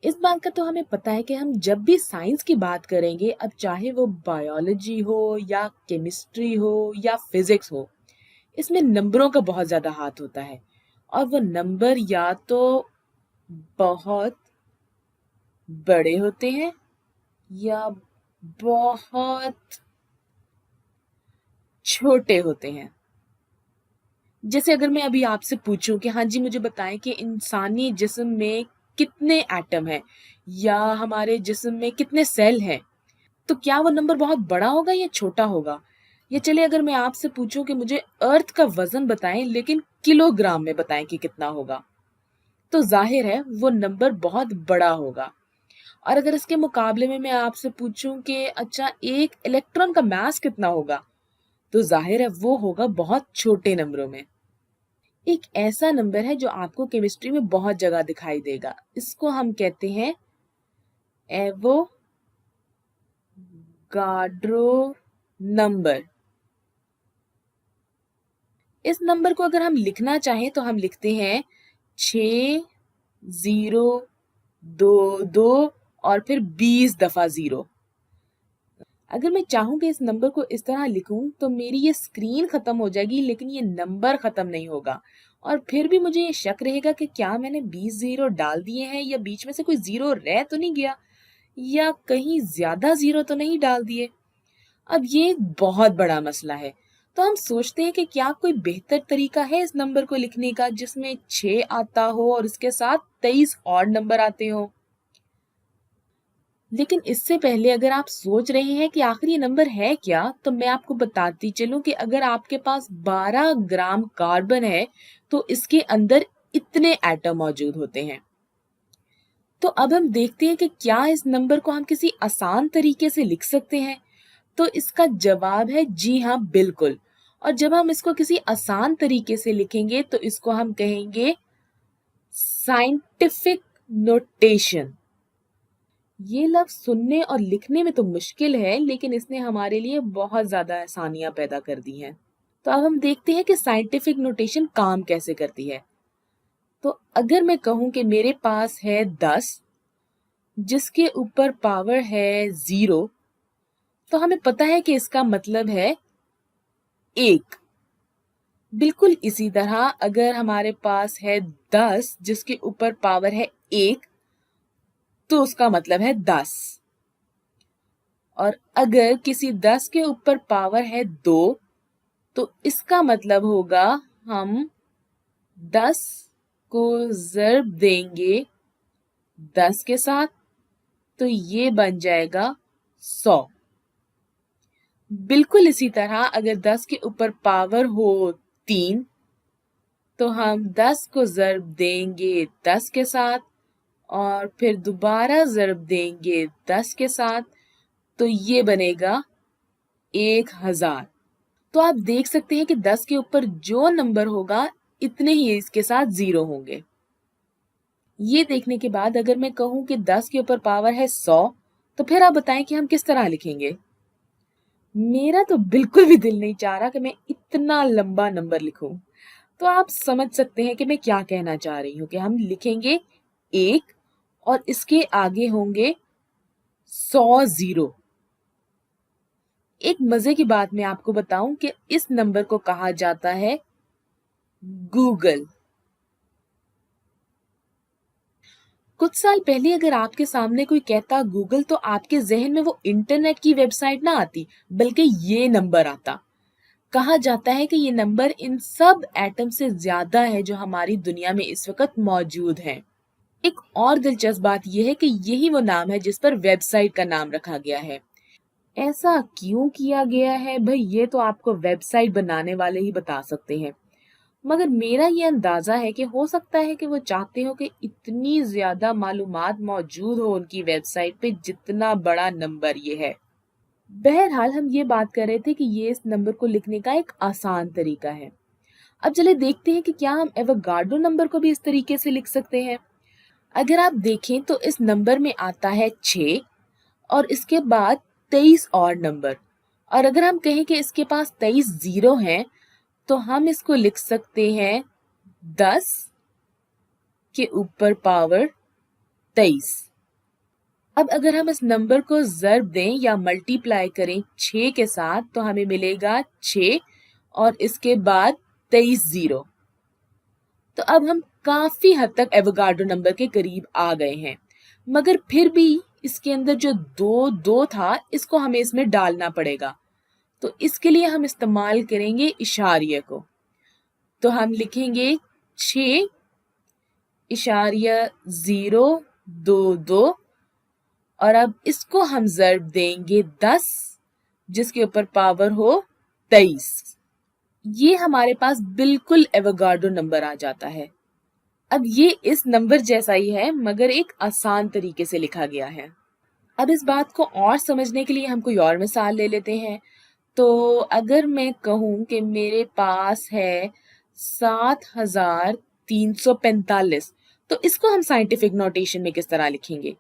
इस बात का तो हमें पता है कि हम जब भी साइंस की बात करेंगे, अब चाहे वो बायोलॉजी हो या केमिस्ट्री हो या फिजिक्स हो, इसमें नंबरों का बहुत ज्यादा हाथ होता है। और वो नंबर या तो बहुत बड़े होते हैं या बहुत छोटे होते हैं। जैसे अगर मैं अभी आपसे पूछूं कि हाँ जी मुझे बताएं कि इंसानी जिस्म में कितने एटम हैं या हमारे जिस्म में कितने सेल हैं, तो क्या वो नंबर बहुत बड़ा होगा या छोटा होगा? या चले अगर मैं आपसे पूछूं कि मुझे अर्थ का वजन बताएं लेकिन किलोग्राम में बताएं कि कितना होगा, तो जाहिर है वो नंबर बहुत बड़ा होगा। और अगर इसके मुकाबले में मैं आपसे पूछूं कि अच्छा एक इलेक्ट्रॉन का मास कितना होगा, तो जाहिर है वो होगा बहुत छोटे नंबरों में। एक ऐसा नंबर है जो आपको केमिस्ट्री में बहुत जगह दिखाई देगा, इसको हम कहते हैं एवोगाड्रो नंबर। इस नंबर को अगर हम लिखना चाहें तो हम लिखते हैं 6022 और फिर 20 दफा 0। अगर मैं चाहूं कि इस नंबर को इस तरह लिखूं तो मेरी ये स्क्रीन खत्म हो जाएगी लेकिन ये नंबर खत्म नहीं होगा, और फिर भी मुझे ये शक रहेगा कि क्या मैंने 20 जीरो डाल दिए हैं या बीच में से कोई जीरो रह तो नहीं गया या कहीं ज्यादा जीरो तो नहीं डाल दिए। अब ये एक बहुत बड़ा मसला है, तो हम सोचते हैं कि क्या कोई बेहतर तरीका है इस नंबर को लिखने का जिसमें 6 आता हो और इसके साथ 23 और नंबर आते हो। लेकिन इससे पहले अगर आप सोच रहे हैं कि आखिर ये नंबर है क्या, तो मैं आपको बताती चलूं कि अगर आपके पास 12 ग्राम कार्बन है तो इसके अंदर इतने एटम मौजूद होते हैं। तो अब हम देखते हैं कि क्या इस नंबर को हम किसी आसान तरीके से लिख सकते हैं। तो इसका जवाब है जी हाँ, बिल्कुल। और जब हम इसको किसी आसान तरीके से लिखेंगे तो इसको हम कहेंगे साइंटिफिक नोटेशन। ये लफ्ज सुनने और लिखने में तो मुश्किल है लेकिन इसने हमारे लिए बहुत ज्यादा आसानियां पैदा कर दी हैं। तो अब हम देखते हैं कि साइंटिफिक नोटेशन काम कैसे करती है। तो अगर मैं कहूं कि मेरे पास है 10 जिसके ऊपर पावर है 0, तो हमें पता है कि इसका मतलब है 1। बिल्कुल इसी तरह अगर हमारे पास है 10 जिसके ऊपर पावर है 1, तो उसका मतलब है 10। और अगर किसी 10 के ऊपर पावर है 2, तो इसका मतलब होगा हम 10 को ज़र्ब देंगे 10 के साथ, तो ये बन जाएगा 100। बिल्कुल इसी तरह अगर 10 के ऊपर पावर हो 3, तो हम 10 को ज़र्ब देंगे 10 के साथ और फिर दोबारा ज़र्ब देंगे 10 के साथ, तो ये बनेगा 1000। तो आप देख सकते हैं कि 10 के ऊपर जो नंबर होगा इतने ही इसके साथ 0 होंगे। ये देखने के बाद अगर मैं कहूं कि 10 के ऊपर पावर है 100, तो फिर आप बताएं कि हम किस तरह लिखेंगे। मेरा तो बिल्कुल भी दिल नहीं चाह रहा कि मैं इतना लंबा नंबर लिखूं। तो आप समझ सकते हैं कि मैं क्या कहना चाह रही हूँ कि हम लिखेंगे 1 और इसके आगे होंगे 100 जीरो। एक मजे की बात मैं आपको बताऊं कि इस नंबर को कहा जाता है गूगल। कुछ साल पहले अगर आपके सामने कोई कहता गूगल, तो आपके जहन में वो इंटरनेट की वेबसाइट ना आती बल्कि ये नंबर आता। कहा जाता है कि ये नंबर इन सब एटम से ज्यादा है जो हमारी दुनिया में इस वक्त मौजूद हैं। एक और दिलचस्प बात यह है कि यही वो नाम है जिस पर वेबसाइट का नाम रखा गया है। ऐसा क्यों किया गया है भाई, ये तो आपको वेबसाइट बनाने वाले ही बता सकते हैं। मगर मेरा ये अंदाजा है कि हो सकता है कि वो चाहते हो कि इतनी ज्यादा मालूमात मौजूद हो उनकी वेबसाइट पे जितना बड़ा नंबर ये है। बहरहाल हम ये बात कर रहे थे कि ये इस नंबर को लिखने का एक आसान तरीका है। अब चले देखते हैं कि क्या हम एवोगाड्रो नंबर को भी इस तरीके से लिख सकते हैं। अगर आप देखें तो इस नंबर में आता है 6 और इसके बाद 23 और नंबर, और अगर हम कहें कि इसके पास 23 जीरो हैं, तो हम इसको लिख सकते हैं 10 के ऊपर पावर 23। अब अगर हम इस नंबर को ज़र्ब दें या मल्टीप्लाई करें 6 के साथ तो हमें मिलेगा 6 और इसके बाद 23 जीरो। तो अब हम काफी हद तक एवोगाड्रो नंबर के करीब आ गए हैं, मगर फिर भी इसके अंदर जो दो दो था इसको हमें इसमें डालना पड़ेगा। तो इसके लिए हम इस्तेमाल करेंगे इशारिया को। तो हम लिखेंगे 6 इशारिया 0 2 2 और अब इसको हम ज़र्ब देंगे 10 जिसके ऊपर पावर हो 23। ये हमारे पास बिल्कुल एवोगाड्रो नंबर आ जाता है। अब ये इस नंबर जैसा ही है मगर एक आसान तरीके से लिखा गया है। अब इस बात को और समझने के लिए हम कोई और मिसाल ले लेते हैं। तो अगर मैं कहूँ कि मेरे पास है 7345, तो इसको हम साइंटिफिक नोटेशन में किस तरह लिखेंगे?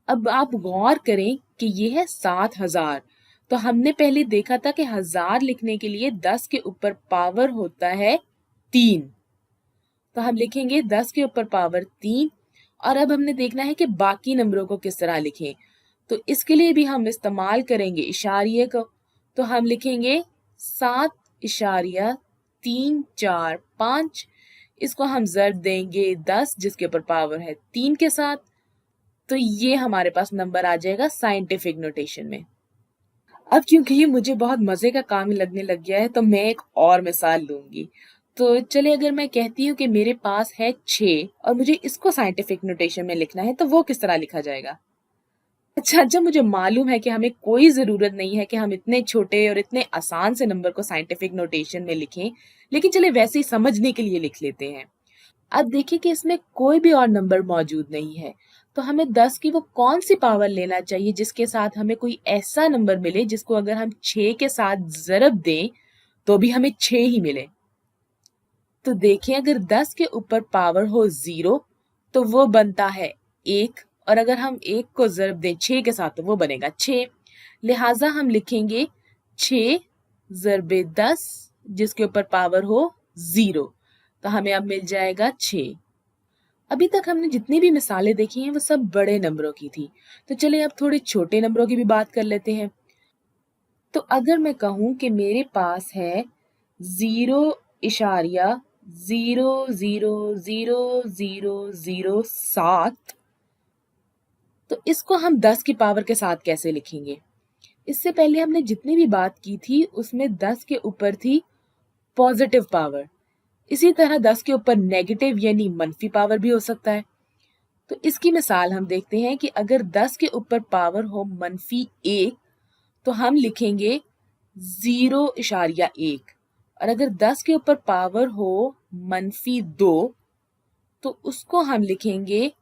अब आप गौर करें कि ये है 7000। तो हमने पहले देखा था कि 1000 लिखने के लिए 10 के ऊपर पावर होता है 3। तो हम लिखेंगे 10 के ऊपर पावर 3 और अब हमने देखना है कि बाकी नंबरों को किस तरह लिखें। तो इसके लिए भी हम इस्तेमाल करेंगे इशारिये को। तो हम लिखेंगे 7.345। इसको हम ज़र्ब देंगे 10 जिसके ऊपर पावर है 3 के साथ। तो ये हमारे पास नंबर आ जाएगा साइंटिफिक नोटेशन में। अब क्योंकि ये मुझे बहुत मजे का काम लगने लग गया है तो मैं एक और मिसाल लूंगी। तो चले अगर मैं कहती हूँ कि मेरे पास है 6 और मुझे इसको साइंटिफिक नोटेशन में लिखना है तो वो किस तरह लिखा जाएगा? अच्छा, मुझे मालूम है कि हमें कोई जरूरत नहीं है कि हम इतने छोटे और इतने आसान से नंबर को साइंटिफिक नोटेशन में लिखें, लेकिन चले वैसे ही समझने के लिए लिख लेते हैं। अब देखिए कि इसमें कोई भी और नंबर मौजूद नहीं है, तो हमें 10 की वो कौन सी पावर लेना चाहिए जिसके साथ हमें कोई ऐसा नंबर मिले जिसको अगर हम 6 के साथ ज़रब दें तो भी हमें 6 ही मिले। तो देखिए अगर 10 के ऊपर पावर हो 0 तो वो बनता है 1 और अगर हम 1 को ज़रब दें 6 के साथ तो वो बनेगा 6। लिहाजा हम लिखेंगे 6 ज़रबे 10 जिसके ऊपर पावर हो 0। तो हमें अब मिल जाएगा 6। अभी तक हमने जितनी भी मिसालें देखी हैं वो सब बड़े नंबरों की थी। तो चले अब थोड़े छोटे नंबरों की भी बात कर लेते हैं। तो अगर मैं कहूँ कि मेरे पास है 0.0000007, तो इसको हम 10 की पावर के साथ कैसे लिखेंगे? इससे पहले हमने जितनी भी बात की थी उसमें 10 के ऊपर थी पॉजिटिव पावर। इसी तरह 10 के ऊपर नेगेटिव यानी मनफी पावर भी हो सकता है। तो इसकी मिसाल हम देखते हैं कि अगर 10 के ऊपर पावर हो -1 तो हम लिखेंगे 0.1 और अगर 10 के ऊपर पावर हो -2 तो उसको हम लिखेंगे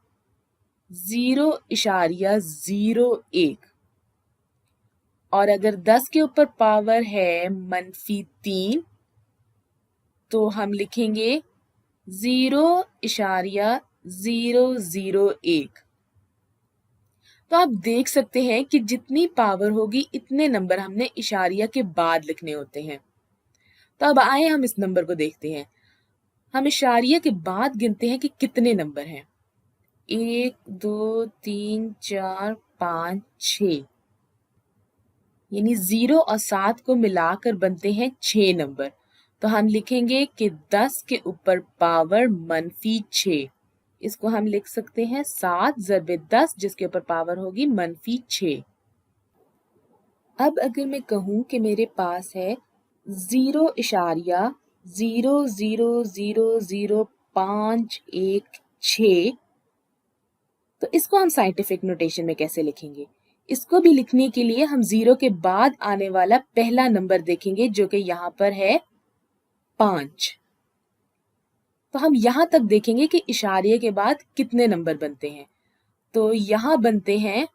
0.01 और अगर 10 के ऊपर पावर है -3 तो हम लिखेंगे 0.001। तो आप देख सकते हैं कि जितनी पावर होगी इतने नंबर हमने इशारिया के बाद लिखने होते हैं। तो अब आए हम इस नंबर को देखते हैं। हम इशारिया के बाद गिनते हैं कि कितने नंबर हैं। 1 2 3 4 5 6 यानी 0 और 7 को मिलाकर बनते हैं 6 नंबर। तो हम लिखेंगे कि 10 के ऊपर पावर -6। इसको हम लिख सकते हैं 7 ज़रबे 10 जिसके ऊपर पावर होगी -6। अब अगर मैं कहूँ कि मेरे पास है 0.0000516, तो इसको हम साइंटिफिक नोटेशन में कैसे लिखेंगे? इसको भी लिखने के लिए हम 0 के बाद आने वाला पहला नंबर देखेंगे जो कि यहाँ पर है 5। तो हम यहाँ तक देखेंगे कि इशारे के बाद कितने नंबर बनते हैं। तो यहाँ बनते हैं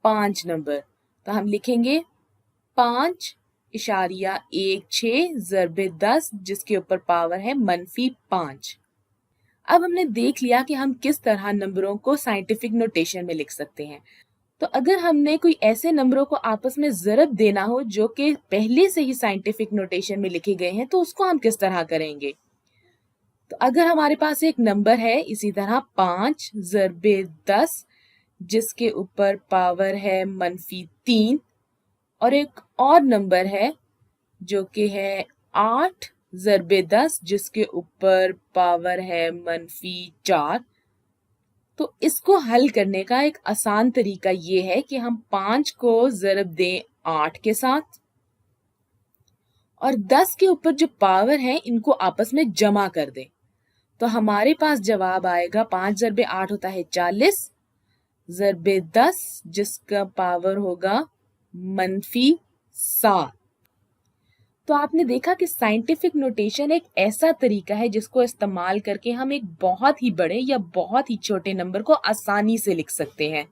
5 नंबर। तो हम लिखेंगे 5.16 ज़रबे 10 जिसके ऊपर पावर है -5। अब हमने देख लिया कि हम किस तरह नंबरों को साइंटिफिक नोटेशन में लिख सकते हैं। तो अगर हमने कोई ऐसे नंबरों को आपस में ज़रब देना हो जो कि पहले से ही साइंटिफिक नोटेशन में लिखे गए हैं तो उसको हम किस तरह करेंगे? तो अगर हमारे पास एक नंबर है इसी तरह 5 ज़रबे 10 जिसके ऊपर पावर है -3 और एक और नंबर है जो कि है 8 ज़रबे 10 जिसके ऊपर पावर है -4। तो इसको हल करने का एक आसान तरीका ये है कि हम 5 को ज़रब दें 8 के साथ और 10 के ऊपर जो पावर है इनको आपस में जमा कर दें। तो हमारे पास जवाब आएगा 5 ज़रबे 8 होता है 40 ज़रबे 10 जिसका पावर होगा -7। तो आपने देखा कि साइंटिफिक नोटेशन एक ऐसा तरीका है जिसको इस्तेमाल करके हम एक बहुत ही बड़े या बहुत ही छोटे नंबर को आसानी से लिख सकते हैं।